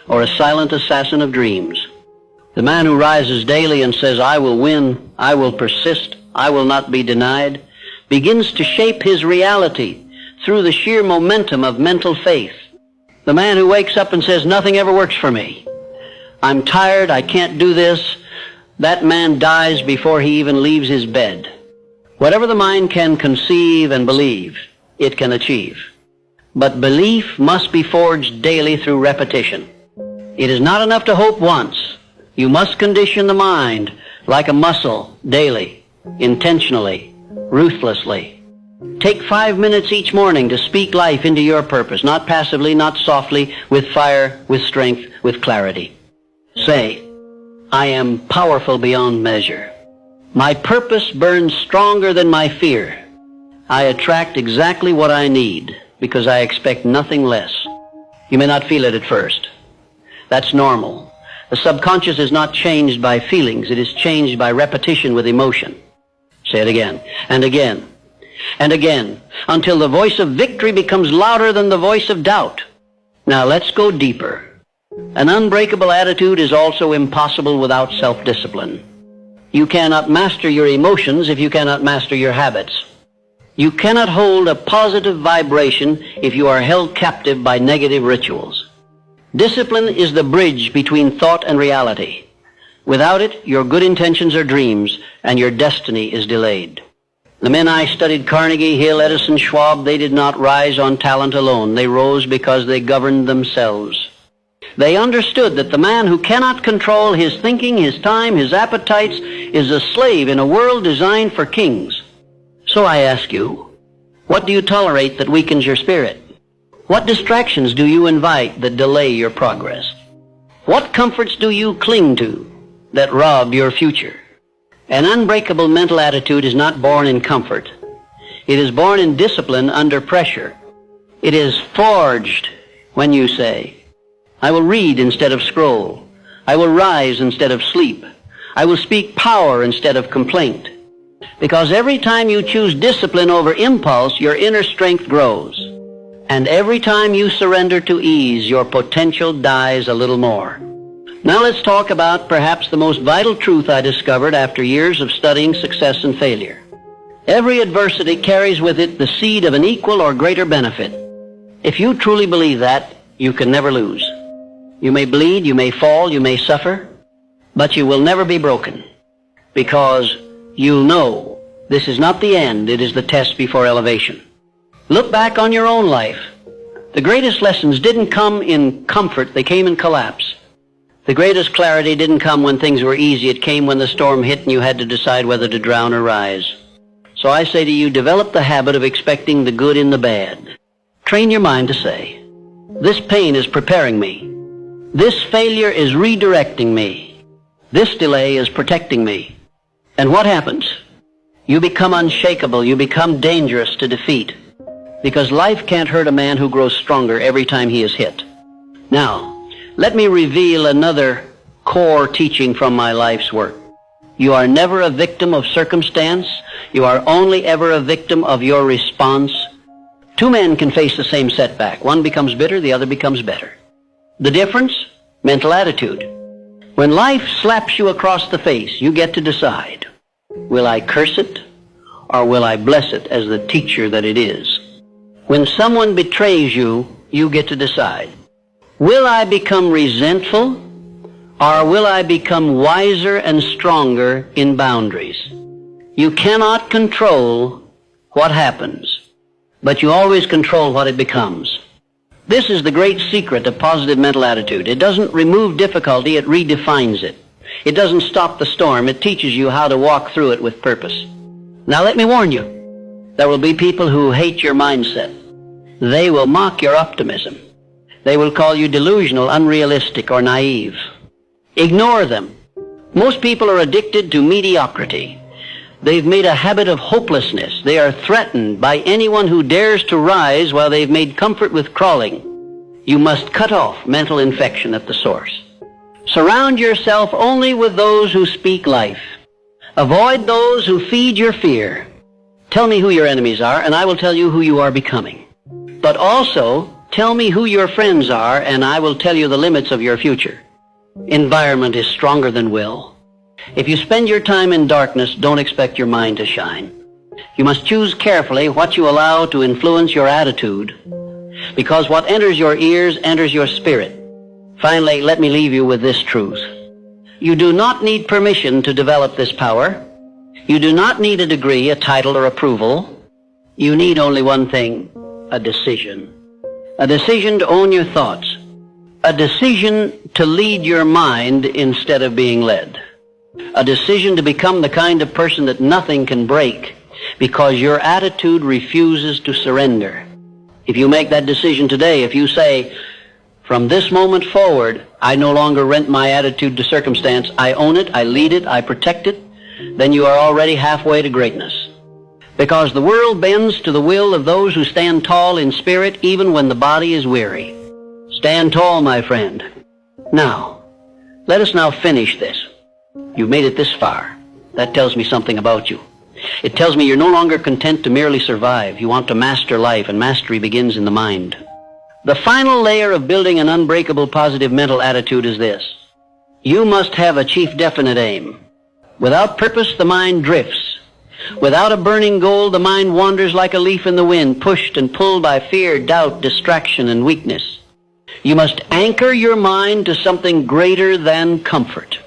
or a silent assassin of dreams. The man who rises daily and says, I will win, I will persist, I will not be denied, begins to shape his reality through the sheer momentum of mental faith. The man who wakes up and says, nothing ever works for me, I'm tired, I can't do this, that man dies before he even leaves his bed. Whatever the mind can conceive and believe, it can achieve. But belief must be forged daily through repetition. It is not enough to hope once. You must condition the mind like a muscle daily, intentionally, ruthlessly. Take 5 minutes each morning to speak life into your purpose, not passively, not softly, with fire, with strength, with clarity. Say, I am powerful beyond measure. My purpose burns stronger than my fear. I attract exactly what I need because I expect nothing less. You may not feel it at first. That's normal. The subconscious is not changed by feelings. It is changed by repetition with emotion. Say it again, and again, and again, until the voice of victory becomes louder than the voice of doubt. Now let's go deeper. An unbreakable attitude is also impossible without self-discipline. You cannot master your emotions if you cannot master your habits. You cannot hold a positive vibration if you are held captive by negative rituals. Discipline is the bridge between thought and reality. Without it, your good intentions are dreams, and your destiny is delayed. The men I studied, Carnegie, Hill, Edison, Schwab, they did not rise on talent alone. They rose because they governed themselves. They understood that the man who cannot control his thinking, his time, his appetites, is a slave in a world designed for kings. So I ask you, what do you tolerate that weakens your spirit? What distractions do you invite that delay your progress? What comforts do you cling to that rob your future? An unbreakable mental attitude is not born in comfort. It is born in discipline under pressure. It is forged when you say, I will read instead of scroll. I will rise instead of sleep. I will speak power instead of complaint. Because every time you choose discipline over impulse, your inner strength grows. And every time you surrender to ease, your potential dies a little more. Now let's talk about perhaps the most vital truth I discovered after years of studying success and failure. Every adversity carries with it the seed of an equal or greater benefit. If you truly believe that, you can never lose. You may bleed, you may fall, you may suffer, but you will never be broken, because you'll know this is not the end, it is the test before elevation. Look back on your own life. The greatest lessons didn't come in comfort, they came in collapse. The greatest clarity didn't come when things were easy, it came when the storm hit and you had to decide whether to drown or rise. So I say to you, develop the habit of expecting the good in the bad. Train your mind to say, this pain is preparing me. This failure is redirecting me. This delay is protecting me. And what happens? You become unshakable. You become dangerous to defeat. Because life can't hurt a man who grows stronger every time he is hit. Now, let me reveal another core teaching from my life's work. You are never a victim of circumstance. You are only ever a victim of your response. Two men can face the same setback. One becomes bitter, the other becomes better. The difference? Mental attitude. When life slaps you across the face, you get to decide, will I curse it or will I bless it as the teacher that it is? When someone betrays you, you get to decide, will I become resentful or will I become wiser and stronger in boundaries? You cannot control what happens, but you always control what it becomes. This is the great secret of positive mental attitude. It doesn't remove difficulty, it redefines it. It doesn't stop the storm, it teaches you how to walk through it with purpose. Now let me warn you, there will be people who hate your mindset. They will mock your optimism. They will call you delusional, unrealistic, or naive. Ignore them. Most people are addicted to mediocrity. They've made a habit of hopelessness. They are threatened by anyone who dares to rise while they've made comfort with crawling. You must cut off mental infection at the source. Surround yourself only with those who speak life. Avoid those who feed your fear. Tell me who your enemies are, and I will tell you who you are becoming. But also, Tell me who your friends are, and I will tell you the limits of your future. Environment is stronger than will. If you spend your time in darkness, don't expect your mind to shine. You must choose carefully what you allow to influence your attitude, because what enters your ears enters your spirit. Finally, let me leave you with this truth. You do not need permission to develop this power. You do not need a degree, a title, or approval. You need only one thing, a decision. A decision to own your thoughts. A decision to lead your mind instead of being led. A decision to become the kind of person that nothing can break, because your attitude refuses to surrender. If you make that decision today, if you say, from this moment forward, I no longer rent my attitude to circumstance, I own it, I lead it, I protect it, then you are already halfway to greatness. Because the world bends to the will of those who stand tall in spirit even when the body is weary. Stand tall, my friend. Now, let us now finish this. You've made it this far. That tells me something about you. It tells me you're no longer content to merely survive. You want to master life, and mastery begins in the mind. The final layer of building an unbreakable positive mental attitude is this. You must have a chief definite aim. Without purpose, the mind drifts. Without a burning goal, the mind wanders like a leaf in the wind, pushed and pulled by fear, doubt, distraction, and weakness. You must anchor your mind to something greater than comfort.